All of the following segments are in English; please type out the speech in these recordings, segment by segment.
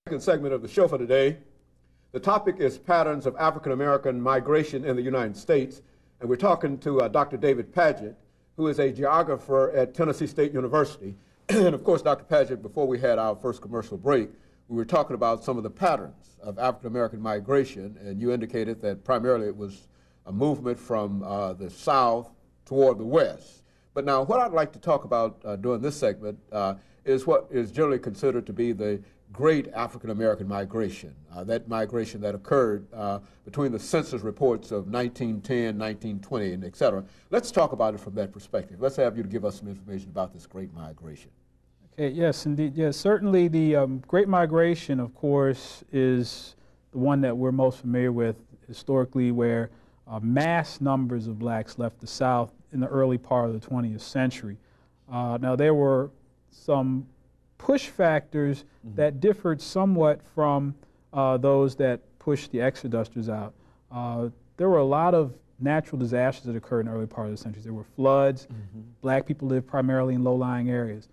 Second segment of the show for today. The topic is patterns of African American migration in the United States, and we're talking to Dr. DPadgett, who is a geographer at Tennessee State University. And of course, Dr. Padgett, before we had our first commercial break, we were talking about some of the patterns of African American migration, and you indicated that primarily it was a movement from the South toward the West. But now what I'd like to talk about during this segment is what is generally considered to be the great African American migration, that migration that occurred between the census reports of 1910, 1920, and et cetera. Let's talk about it from that perspective. Let's have you to give us some information about this great migration. Okay, yes, indeed. Yes, certainly the Great Migration, of course, is the one that we're most familiar with historically, where mass numbers of blacks left the South in the early part of the 20th century. Now, there were some push factors that differed somewhat from those that pushed the exodusters out. There were a lot of natural disasters that occurred in the early part of the century. There were floods. Black people lived primarily in low-lying areas.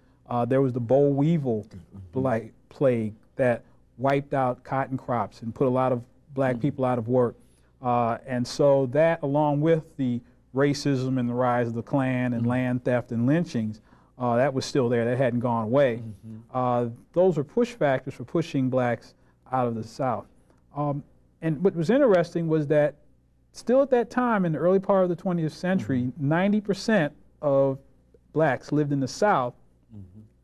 There was the boll weevil plague that wiped out cotton crops and put a lot of black people out of work. And so that, along with the racism and the rise of the Klan and land theft and lynchings, that was still there. That hadn't gone away. Those were push factors for pushing blacks out of the South. And what was interesting was that still at that time, in the early part of the 20th century, 90% of blacks lived in the South,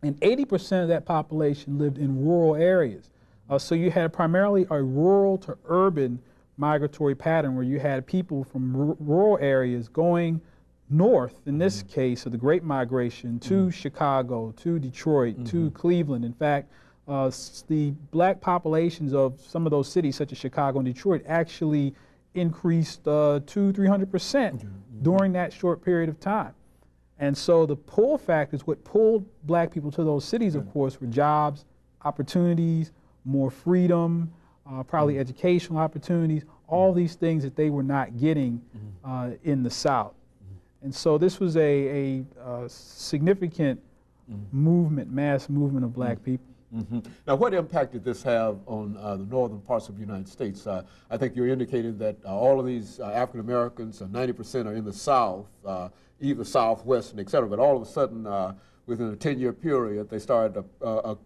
and 80% of that population lived in rural areas. So you had primarily a rural to urban migratory pattern where you had people from rural areas going north, in this case of the Great Migration, to Chicago, to Detroit, to Cleveland. In fact, the black populations of some of those cities, such as Chicago and Detroit, actually increased 200–300% during that short period of time. And so the pull factors, what pulled black people to those cities, of course, were jobs, opportunities, more freedom, probably educational opportunities, all these things that they were not getting in the South. And so this was a significant movement, mass movement of black people. Now, what impact did this have on the northern parts of the United States? I think you indicated that all of these African Americans, 90% are in the South, either Southwest and et cetera, but all of a sudden, within a 10-year period, they started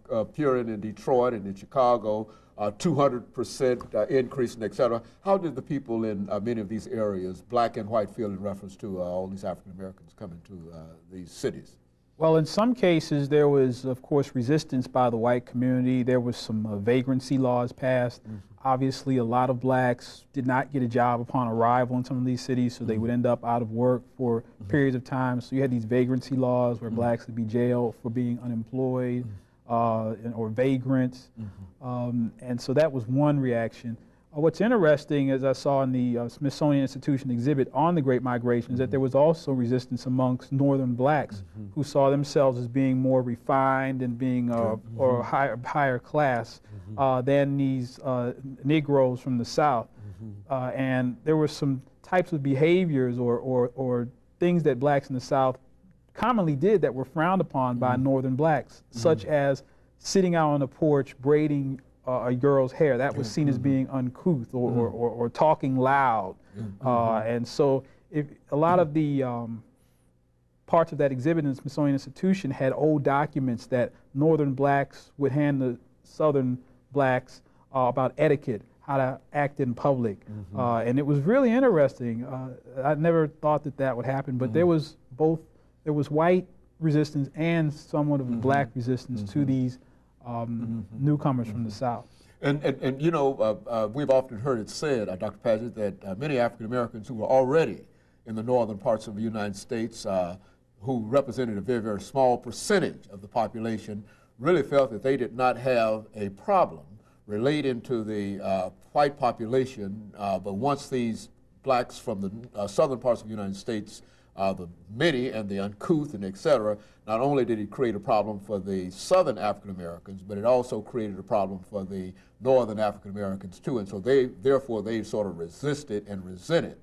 appearing in Detroit and in Chicago, 200% increase and et cetera. How did the people in many of these areas, black and white, feel in reference to all these African Americans coming to these cities? Well, in some cases, there was, of course, resistance by the white community. There was some vagrancy laws passed. Obviously, a lot of blacks did not get a job upon arrival in some of these cities, so they would end up out of work for periods of time. So you had these vagrancy laws where blacks would be jailed for being unemployed or vagrants. And so that was one reaction. What's interesting, as I saw in the Smithsonian Institution exhibit on the Great Migration, is that there was also resistance amongst northern blacks who saw themselves as being more refined and being or higher class than these Negroes from the South. And there were some types of behaviors or things that blacks in the South commonly did that were frowned upon by northern blacks, such as sitting out on the porch braiding a girl's hair. That was seen as being uncouth or talking loud. And so a lot of the parts of that exhibit in the Smithsonian Institution had old documents that northern blacks would hand the southern blacks about etiquette, how to act in public. And it was really interesting. I never thought that that would happen, but there was white resistance and somewhat of black resistance to these newcomers from the South. And you know, we've often heard it said, Dr. Padgett, that many African Americans who were already in the northern parts of the United States, who represented a very, very small percentage of the population, really felt that they did not have a problem relating to the white population, but once these blacks from the southern parts of the United States, the many and the uncouth and et cetera, not only did it create a problem for the southern African Americans, but it also created a problem for the northern African Americans too. And so therefore they sort of resisted and resented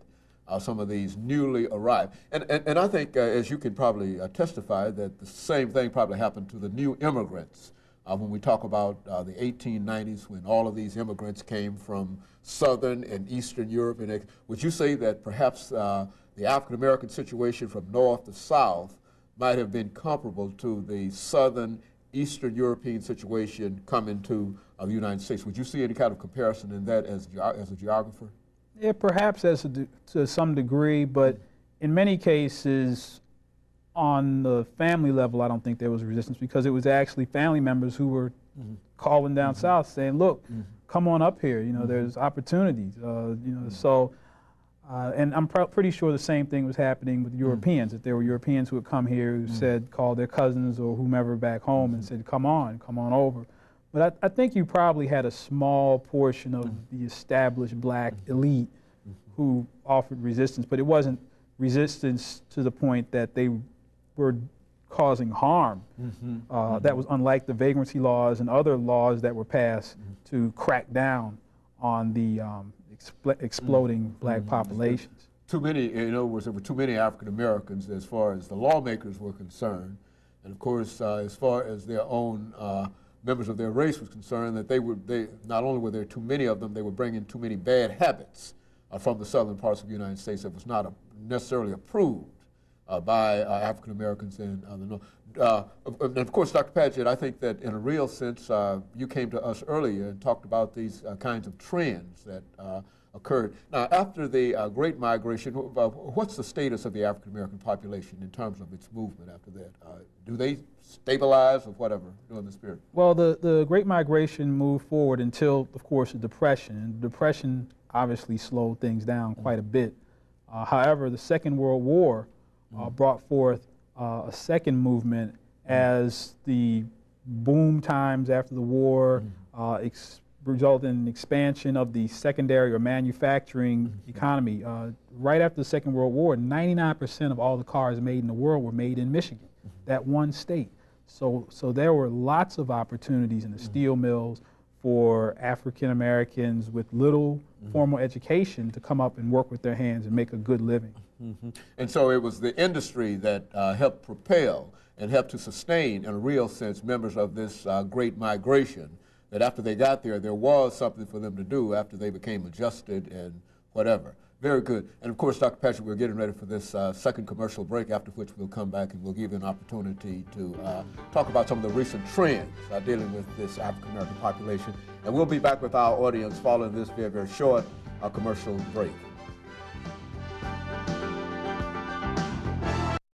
some of these newly arrived. And I think, as you can probably testify, that the same thing probably happened to the new immigrants when we talk about the 1890s, when all of these immigrants came from Southern and Eastern Europe. And would you say that perhaps the African American situation from North to South might have been comparable to the Southern Eastern European situation coming to the United States? Would you see any kind of comparison in that as a geographer? Yeah, perhaps to some degree, but in many cases, on the family level, I don't think there was resistance, because it was actually family members who were calling down south saying, look, come on up here, you know, there's opportunities, you know, so, and I'm pretty sure the same thing was happening with Europeans, that there were Europeans who would come here who said, called their cousins or whomever back home and said, come on over. But I think you probably had a small portion of the established black elite who offered resistance, but it wasn't resistance to the point that they were causing harm. That was unlike the vagrancy laws and other laws that were passed to crack down on the exploding black populations. Too many, in other words, there were too many African Americans as far as the lawmakers were concerned, and of course, as far as their own members of their race was concerned, that they not only were there too many of them, they were bringing too many bad habits from the southern parts of the United States that was not necessarily approved by African Americans in the North. And of course, Dr. Padgett, I think that in a real sense, you came to us earlier and talked about these kinds of trends that occurred. Now, after the Great Migration, what's the status of the African American population in terms of its movement after that? Do they stabilize or whatever during this period? Well, the Great Migration moved forward until, of course, the Depression. And the Depression obviously slowed things down quite a bit. However, the Second World War brought forth a second movement as the boom times after the war resulted in expansion of the secondary or manufacturing economy. Right after the Second World War, 99% of all the cars made in the world were made in Michigan, that one state. So there were lots of opportunities in the steel mills for African Americans with little formal education to come up and work with their hands and make a good living. And so it was the industry that helped propel and helped to sustain, in a real sense, members of this Great Migration, that after they got there, there was something for them to do after they became adjusted and whatever. Very good. And of course, Dr. Padgett, we're getting ready for this second commercial break, after which we'll come back and we'll give you an opportunity to talk about some of the recent trends dealing with this African American population. And we'll be back with our audience following this very, very short commercial break.